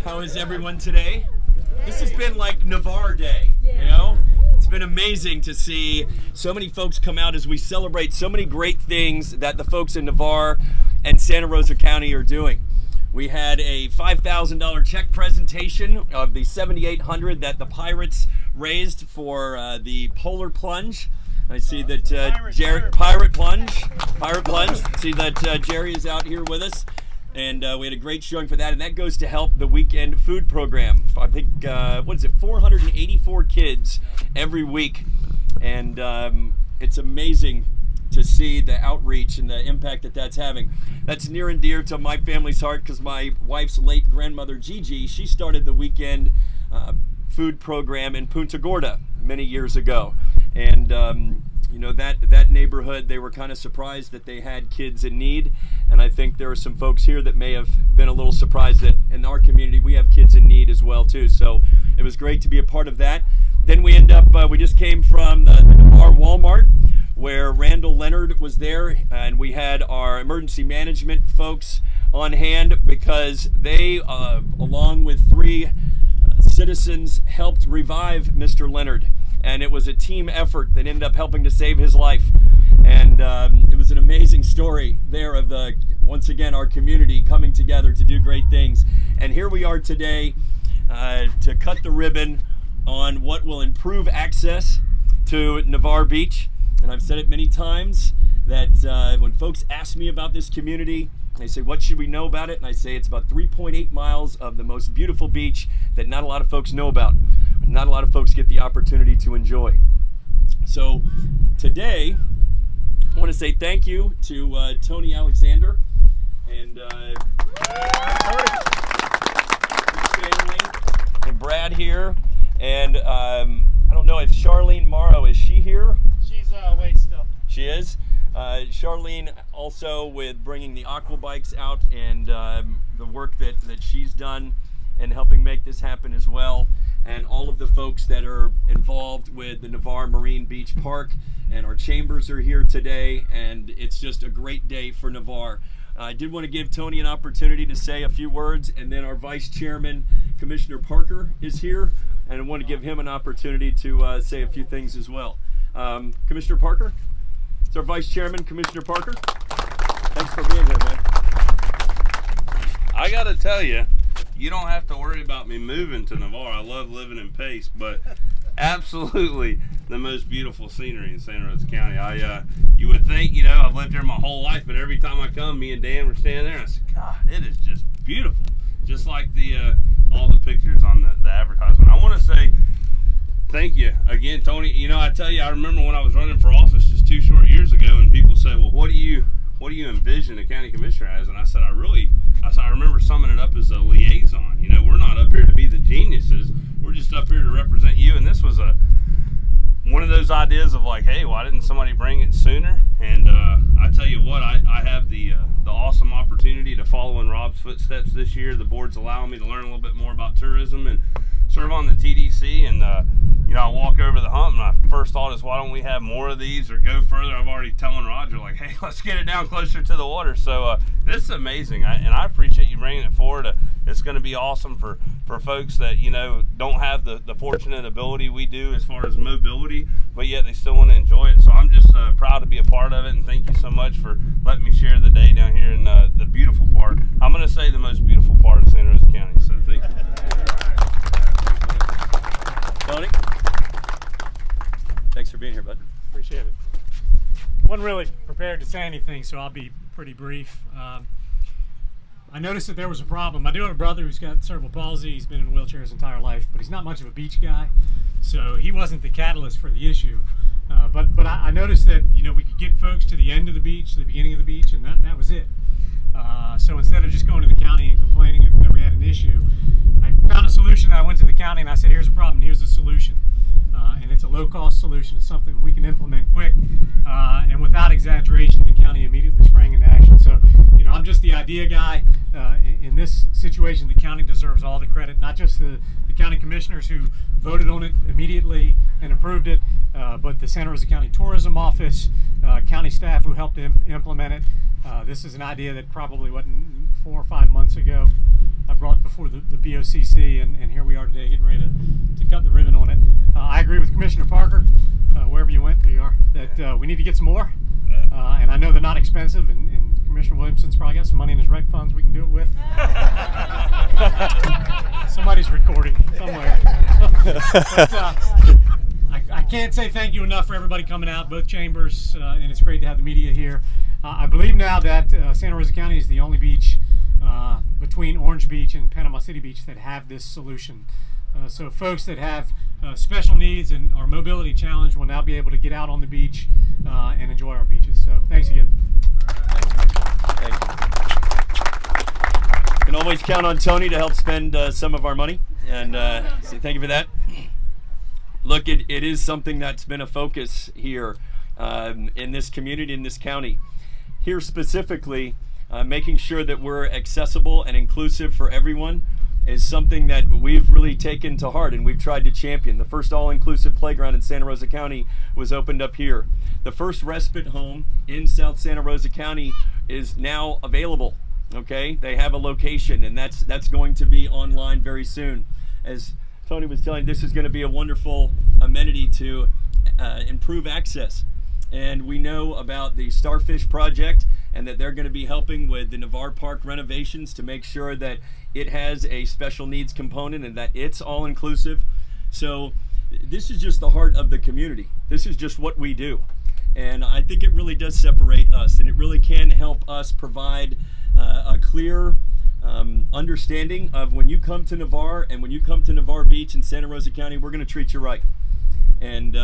How is everyone today? This has been like Navarre Day, you know? It's been amazing to see so many folks come out as we celebrate so many great things that the folks in Navarre and Santa Rosa County are doing. We had a $5,000 check presentation of the $7,800 that the Pirates raised for the Polar Plunge. I see that Pirate Plunge. See that Jerry is out here with us. And we had a great showing for that, and that goes to help the weekend food program. I think, 484 kids every week. And it's amazing to see the outreach and the impact that that's having. That's near and dear to my family's heart because my wife's late grandmother, Gigi, she started the weekend food program in Punta Gorda many years ago. And you know, that neighborhood, they were kind of surprised that they had kids in need. And I think there are some folks here that may have been a little surprised that in our community we have kids in need as well too. So it was great to be a part of that. Then we we just came from the Navarre Walmart, where Randall Leonard was there, and we had our emergency management folks on hand because they, along with 3 citizens, helped revive Mr. Leonard. And it was a team effort that ended up helping to save his life. And it was an amazing story there of once again, our community coming together to do great things. And here we are today to cut the ribbon on what will improve access to Navarre Beach. And I've said it many times that when folks ask me about this community, they say, what should we know about it? And I say it's about 3.8 miles of the most beautiful beach that not a lot of folks know about. Not a lot of folks get the opportunity to enjoy. So today, I want to say thank you to Tony Alexander and his family and Brad here. And I don't know if Charlene Morrow, is she here? She's away still. She is. Charlene also with bringing the aqua bikes out and the work that she's done and helping make this happen as well. And all of the folks that are involved with the Navarre Marine Beach Park, and our chambers are here today, and it's just a great day for Navarre. I did want to give Tony an opportunity to say a few words, and then our Vice Chairman, Commissioner Parker, is here, and I want to give him an opportunity to say a few things as well. Commissioner Parker? It's our Vice Chairman, Commissioner Parker. Thanks for being here, man. I got to tell you, you don't have to worry about me moving to Navarre. I love living in Pace, but absolutely the most beautiful scenery in Santa Rosa County. You would think, you know, I've lived here my whole life, but every time I come, me and Dan were standing there, and I said, God, it is just beautiful. Just like all the pictures on the advertisement. I want to say thank you again, Tony. You know, I tell you, I remember when I was running for office just 2 short years ago, and people say, well, what do you envision a county commissioner as? And I said, I remember summing it up as a liaison. You know, we're not up here to be the geniuses. We're just up here to represent you. And this was one of those ideas of like, hey, why didn't somebody bring it sooner? And I tell you what, I have the awesome opportunity to follow in Rob's footsteps this year. The board's allowing me to learn a little bit more about tourism and serve on the TDC. And you know, I walk over the hump, and my first thought is, why don't we have more of these or go further? I've already telling Roger, like, hey, let's get it down closer to the water. So this is amazing, and I appreciate you bringing it forward. It's going to be awesome for folks that, you know, don't have the fortunate ability we do as far as mobility, but yet they still want to enjoy it. So I'm just proud to be a part of it, and thank you so much for letting me share the day down here in the beautiful part. I'm going to say the most beautiful part of Santa Rosa County, so thank you. Tony? Thanks for being here, bud. Appreciate it. Wasn't really prepared to say anything, so I'll be pretty brief. I noticed that there was a problem. I do have a brother who's got cerebral palsy. He's been in a wheelchair his entire life, but he's not much of a beach guy, so he wasn't the catalyst for the issue. But I noticed that, you know, we could get folks to the end of the beach, to the beginning of the beach, and that was it. So instead of just going to the county and complaining that we had an issue, I found a solution. I went to the county and I said, here's a problem, here's a solution. And it's a low-cost solution. It's something we can implement quick, and without exaggeration, the county immediately sprang into action. So, you know, I'm just the idea guy. In this situation, the county deserves all the credit, not just the county commissioners who voted on it immediately and approved it, but the Santa Rosa County Tourism Office, county staff who helped implement it. This is an idea that probably wasn't 4 or 5 months ago I brought before the BOCC, and here we are today getting ready to cut the ribbon on it. I agree with Commissioner Parker, wherever you went, there you are, that we need to get some more. And I know they're not expensive, and Commissioner Williamson's probably got some money in his rec funds we can do it with. Somebody's recording somewhere. But, I can't say thank you enough for everybody coming out, both chambers, and it's great to have the media here. I believe now that Santa Rosa County is the only beach between Orange Beach and Panama City Beach that have this solution. So folks that have special needs and are mobility challenged will now be able to get out on the beach and enjoy our beaches. So thanks again. Thank you. You can always count on Tony to help spend some of our money, and so thank you for that. Look, it is something that's been a focus here in this community, in this county. Here specifically, making sure that we're accessible and inclusive for everyone is something that we've really taken to heart and we've tried to champion. The first all-inclusive playground in Santa Rosa County was opened up here. The first respite home in South Santa Rosa County is now available. Okay, they have a location, and that's going to be online very soon. As Tony was telling, this is going to be a wonderful amenity to improve access. And we know about the Starfish Project and that they're going to be helping with the Navarre Park renovations to make sure that it has a special needs component and that it's all inclusive. So this is just the heart of the community. This is just what we do. And I think it really does separate us, and it really can help us provide a clear understanding of when you come to Navarre and when you come to Navarre Beach in Santa Rosa County, we're going to treat you right. And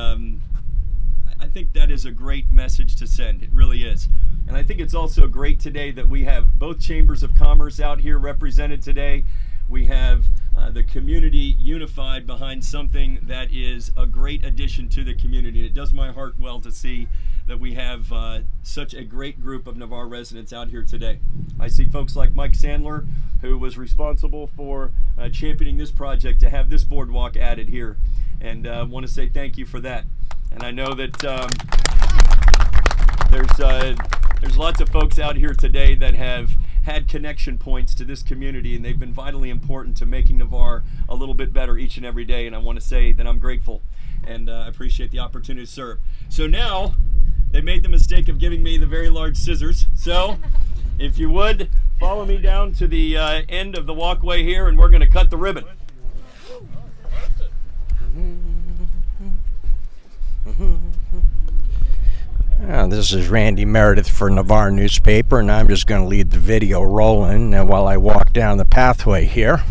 I think that is a great message to send. It really is. And I think it's also great today that we have both chambers of commerce out here represented today. We have the community unified behind something that is a great addition to the community. It does my heart well to see that we have such a great group of Navarre residents out here today. I see folks like Mike Sandler, who was responsible for championing this project to have this boardwalk added here. And I want to say thank you for that. And I know that there's lots of folks out here today that have had connection points to this community, and they've been vitally important to making Navarre a little bit better each and every day. And I want to say that I'm grateful and I appreciate the opportunity to serve. So now they made the mistake of giving me the very large scissors. So if you would follow me down to the end of the walkway here, and we're going to cut the ribbon. This is Randy Meredith for Navarre Newspaper, and I'm just going to leave the video rolling while I walk down the pathway here.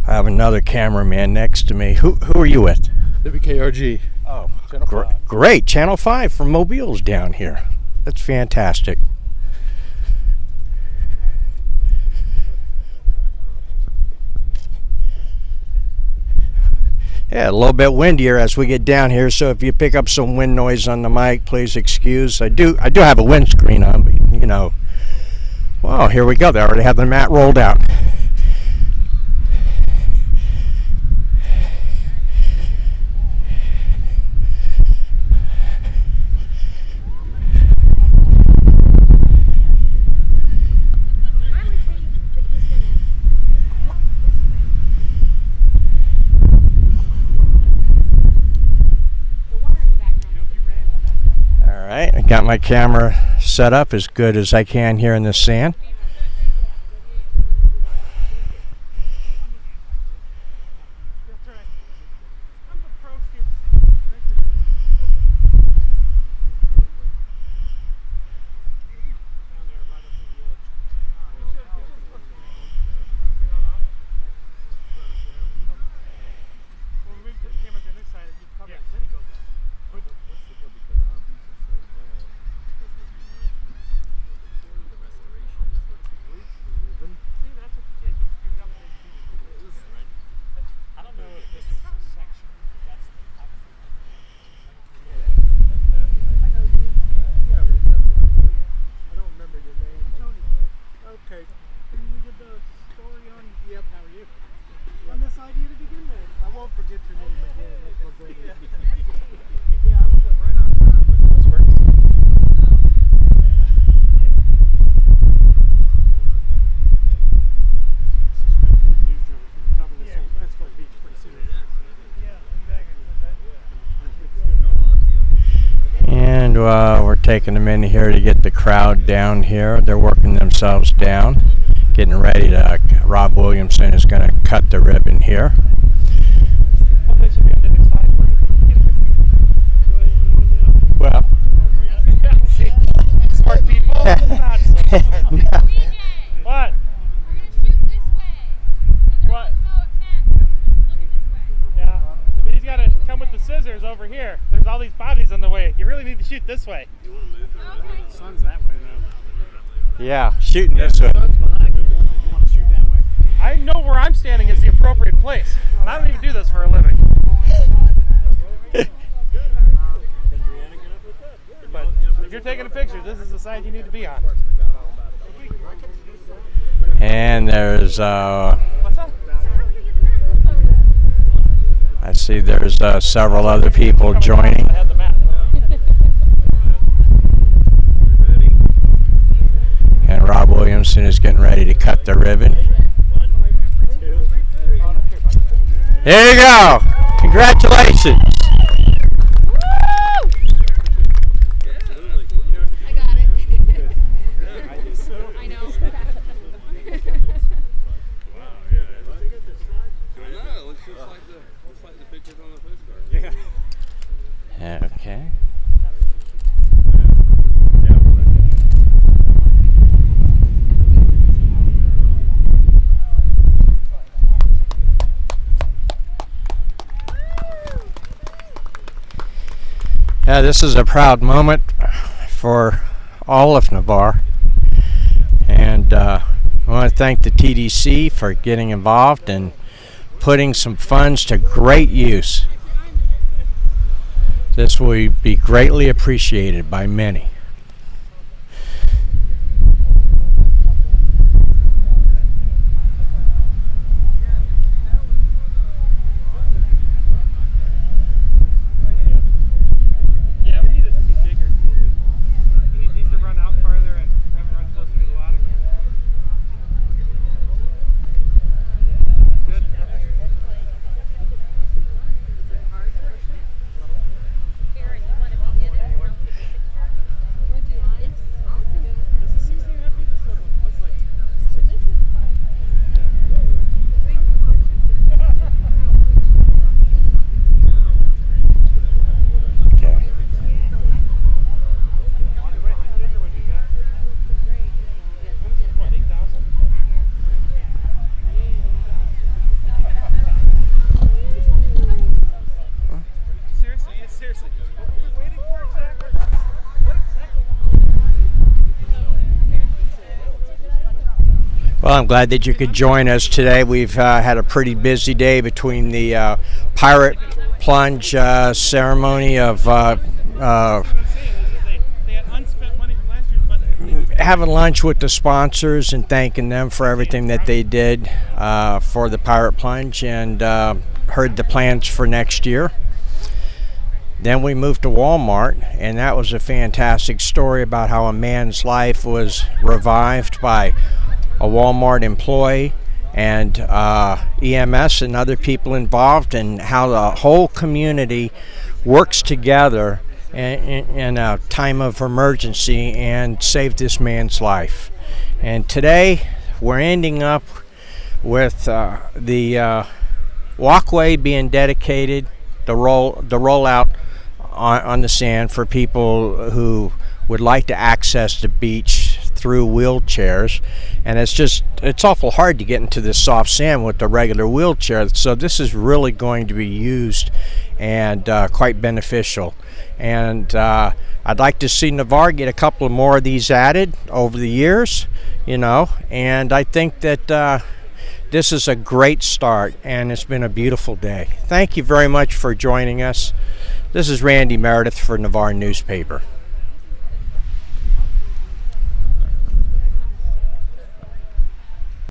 I have another cameraman next to me. Who are you with? WKRG. Oh, Channel 5. Great. Channel 5 from Mobile's down here. That's fantastic. Yeah, a little bit windier as we get down here, so if you pick up some wind noise on the mic, please excuse. I do have a windscreen on, but you know. Well, here we go. They already have the mat rolled out. I got my camera set up as good as I can here in the sand. we're taking a minute here to get the crowd down here. They're working themselves down, getting ready to. Rob Williamson is going to cut the ribbon here. Well, smart people. Not so smart. no. What? What? Yeah, but he's got to come with the scissors over here. There's all these bodies in the way. You really need to shoot this way. The sun's that way though. Yeah, shooting this way. The sun's behind you. You want to shoot that way. I know where I'm standing is the appropriate place. And I don't even do this for a living. But if you're taking a picture, this is the side you need to be on. And there's What's that? I see there's several other people joining. I have the map. And Rob Williamson is getting ready to cut the ribbon. There you go. Congratulations. I got it. I know. No, it looks just like the pictures on the postcard. Yeah. Okay. This is a proud moment for all of Navarre, and I want to thank the TDC for getting involved and putting some funds to great use. This will be greatly appreciated by many. Yeah, we need it to be bigger. We need these to run out farther and have it run closer to the water. Good. Karen, you want to be in it? Would you like? This is 16 and a half feet. This other one. That's like Okay. bigger would be better. What, 8,000? Seriously? Yeah, seriously. What were we waiting for exactly? What exactly? Well, I'm glad that you could join us today. We've had a pretty busy day between the pirate plunge ceremony of What I'm saying is that they had unspent money from last year's budget. having lunch with the sponsors and thanking them for everything that they did for the pirate plunge, and heard the plans for next year. Then we moved to Walmart, and that was a fantastic story about how a man's life was revived by a Walmart employee and EMS and other people involved, and how the whole community works together in a time of emergency and saved this man's life. And today we're ending up with the walkway being dedicated, the rollout on the sand for people who would like to access the beach through wheelchairs. And it's awful hard to get into this soft sand with the regular wheelchair, so this is really going to be used and quite beneficial. And I'd like to see Navarre get a couple of more of these added over the years, and I think that this is a great start, and it's been a beautiful day. Thank you very much for joining us. This is Randy Meredith for Navarre Newspaper.